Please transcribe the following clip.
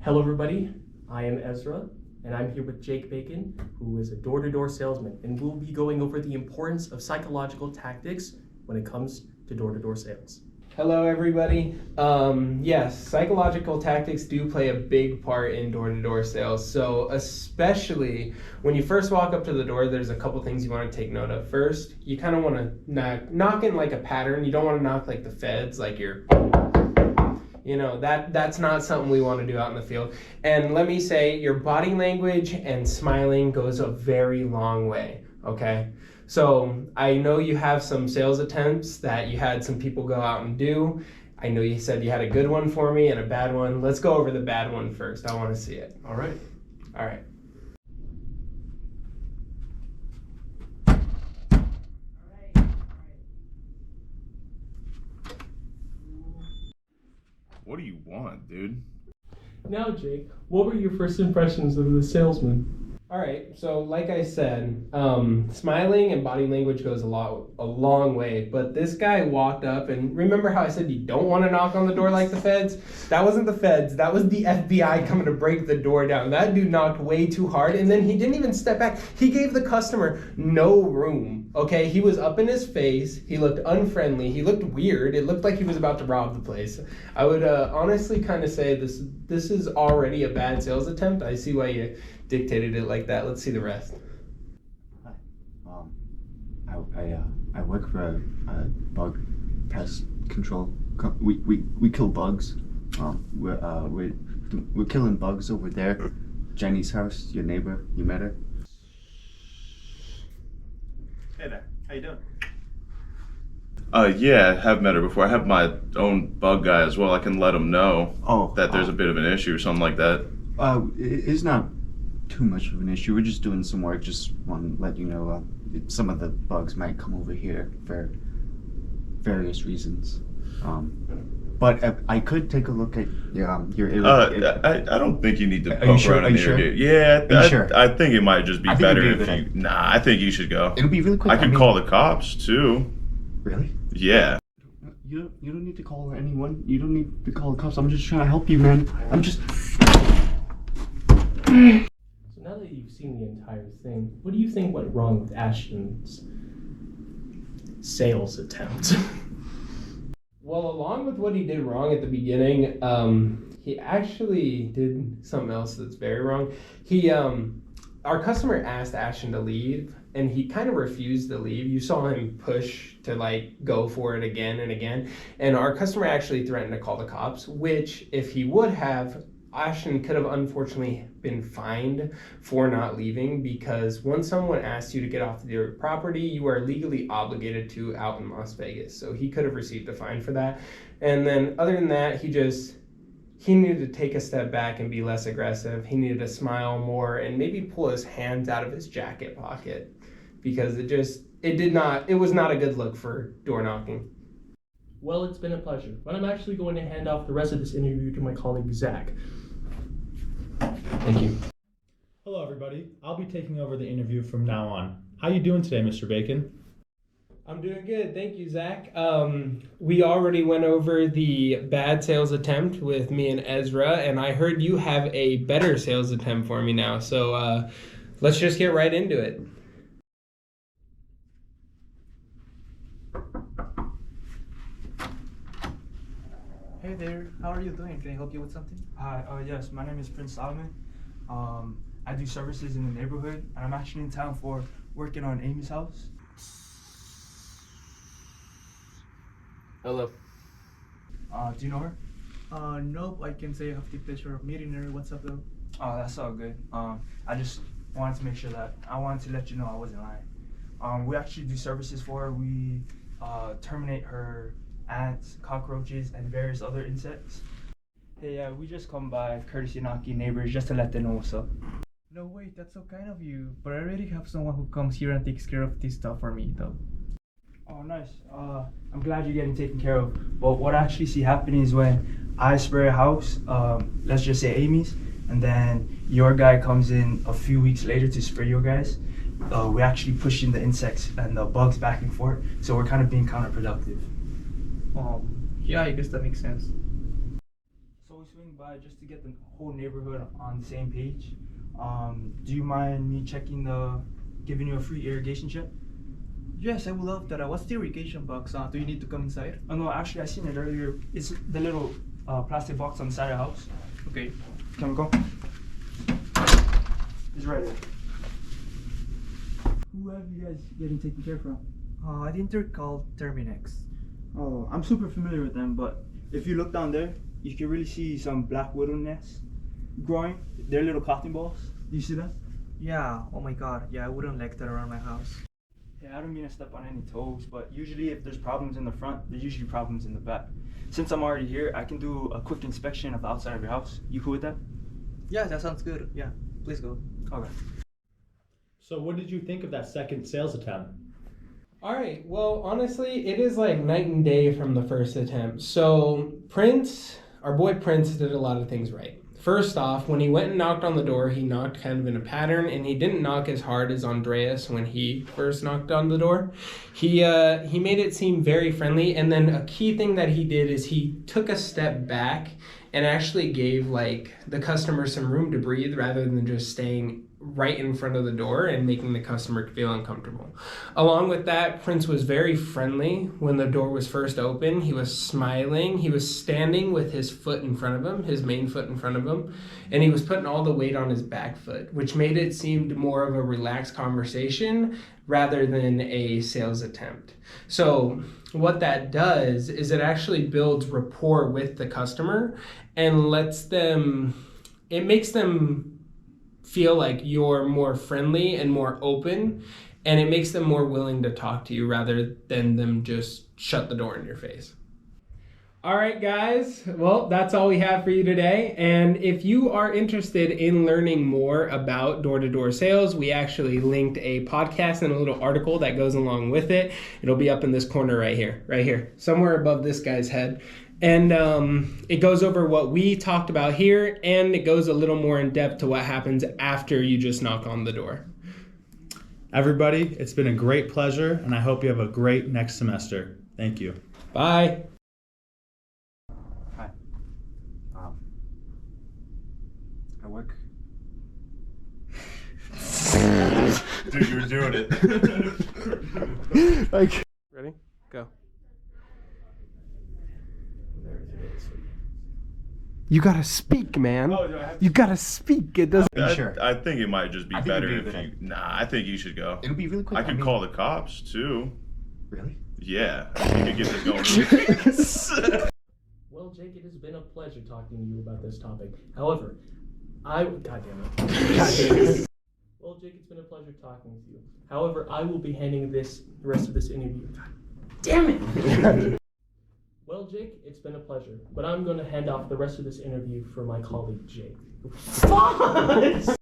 Hello everybody, I am Ezra, and I'm here with Jake Bacon, who is a door-to-door salesman, and we'll be going over the importance of psychological tactics when it comes to door-to-door sales. Hello everybody. Yes, psychological tactics do play a big part in door-to-door sales. So especially when you first walk up to the door, there's a couple things you want to take note of. First, you kind of want to knock in like a pattern. You don't want to knock like the feds, like you're, that's not something we want to do out in the field. And let me say, your body language and smiling goes a very long way, okay? So I know you have some sales attempts that you had some people go out and do. I know you said you had a good one for me and a bad one. Let's go over the bad one first. I want to see it. All right. All right. What do you want, dude? Now, Jake, what were your first impressions of the salesman? All right, so like I said, smiling and body language goes a long way, but this guy walked up, and remember how I said you don't want to knock on the door like the feds? That wasn't the feds, that was the FBI coming to break the door down. That dude knocked way too hard, and then he didn't even step back. He gave the customer no room, okay? He was up in his face, he looked unfriendly, he looked weird, it looked like he was about to rob the place. I would honestly kind of say this is already a bad sales attempt. I see why you dictated it like that. Let's see the rest. Hi. I work for a bug pest control. We kill bugs. We're killing bugs over there. Jenny's house, your neighbor. You met her? Hey there. How you doing? Yeah, I have met her before. I have my own bug guy as well. I can let him know that there's a bit of an issue or something like that. It's not too much of an issue. We're just doing some work. Just want to let you know some of the bugs might come over here for various reasons. But I could take a look at your I don't think you need to poke around in there. Yeah, I think it might just be better if you. Nah, I think you should go. It'll be really quick. I could call the cops too. Really? Yeah. You don't need to call anyone. You don't need to call the cops. I'm just trying to help you, man. I'm just. So now that you've seen the entire thing, what do you think went wrong with Ashton's sales attempt? Well, along with what he did wrong at the beginning, he actually did something else that's very wrong. Our customer asked Ashton to leave, and he kind of refused to leave. You saw him push to go for it again and again. And our customer actually threatened to call the cops, which if he would have, Ashton could have unfortunately been fined for not leaving, because once someone asks you to get off their property, you are legally obligated to out in Las Vegas. So he could have received a fine for that. And then other than that, he needed to take a step back and be less aggressive. He needed to smile more and maybe pull his hands out of his jacket pocket, because it was not a good look for door knocking. Well, it's been a pleasure, but I'm actually going to hand off the rest of this interview to my colleague, Zach. Thank you. Hello, everybody. I'll be taking over the interview from now on. How you doing today, Mr. Bacon? I'm doing good. Thank you, Zach. We already went over the bad sales attempt with me and Ezra, and I heard you have a better sales attempt for me now. So let's just get right into it. Hey there, how are you doing? Can I help you with something? Hi, yes, my name is Prince Solomon. I do services in the neighborhood, and I'm actually in town for working on Amy's house. Hello. Do you know her? Nope, I can say I have the pleasure of meeting her. What's up though? Oh, that's all good. I just wanted to make sure that I wanted to let you know I wasn't lying. We actually do services for her. We terminate her ants, cockroaches, and various other insects. Hey, we just come by courtesy knocking neighbors just to let them know what's up. No, wait, that's so kind of you. But I already have someone who comes here and takes care of this stuff for me, though. Oh, nice. I'm glad you're getting taken care of. But what I actually see happening is when I spray a house, let's just say Amy's, and then your guy comes in a few weeks later to spray your guys, we're actually pushing the insects and the bugs back and forth. So we're kind of being counterproductive. Yeah, I guess that makes sense. So we swing by by just to get the whole neighborhood on the same page. Do you mind me giving you a free irrigation check? Yes, I would love that. What's the irrigation box? Do you need to come inside? Oh no, actually I seen it earlier. It's the little plastic box on the side of the house. Okay. Can we go? It's right there. Who have you guys getting taken care from? I think they're called Terminex. Oh, I'm super familiar with them, but if you look down there, you can really see some black widow nests growing. They're little cotton balls. Do you see that? Yeah, oh my god. Yeah, I wouldn't like that around my house. Yeah, I don't mean to step on any toes, but usually if there's problems in the front, there's usually problems in the back. Since I'm already here, I can do a quick inspection of the outside of your house. You cool with that? Yeah, that sounds good. Yeah, please go. Okay. So what did you think of that second sales attempt? All right. Well, honestly, it is like night and day from the first attempt. So our boy Prince did a lot of things right. First off, when he went and knocked on the door, he knocked kind of in a pattern, and he didn't knock as hard as Andreas when he first knocked on the door. He made it seem very friendly, and then a key thing that he did is he took a step back and actually gave like the customer some room to breathe rather than just staying right in front of the door and making the customer feel uncomfortable. Along with that, Prince was very friendly when the door was first open. He was smiling. He was standing with his foot in front of him, his main foot in front of him, and he was putting all the weight on his back foot, which made it seem more of a relaxed conversation rather than a sales attempt. So what that does is it actually builds rapport with the customer and it makes them feel like you're more friendly and more open, and it makes them more willing to talk to you rather than them just shut the door in your face. All right, guys. Well, that's all we have for you today. And if you are interested in learning more about door-to-door sales, we actually linked a podcast and a little article that goes along with it. It'll be up in this corner right here, somewhere above this guy's head. And it goes over what we talked about here, and it goes a little more in depth to what happens after you just knock on the door. Everybody, it's been a great pleasure, and I hope you have a great next semester. Thank you. Bye. Hi. I work. Dude, you're doing it. Ready? Go. You gotta speak, man. You gotta speak. It doesn't. I think it might just be better if you. I think you should go. It'll be really quick. I can call the cops too. Really? Yeah, we can get this going. Well, Jake, it has been a pleasure talking to you about this topic. However, God damn it. Well, Jake, it's been a pleasure talking with you. However, I will be handing the rest of this interview. God damn it! Well, Jake, it's been a pleasure, but I'm going to hand off the rest of this interview for my colleague, Jake.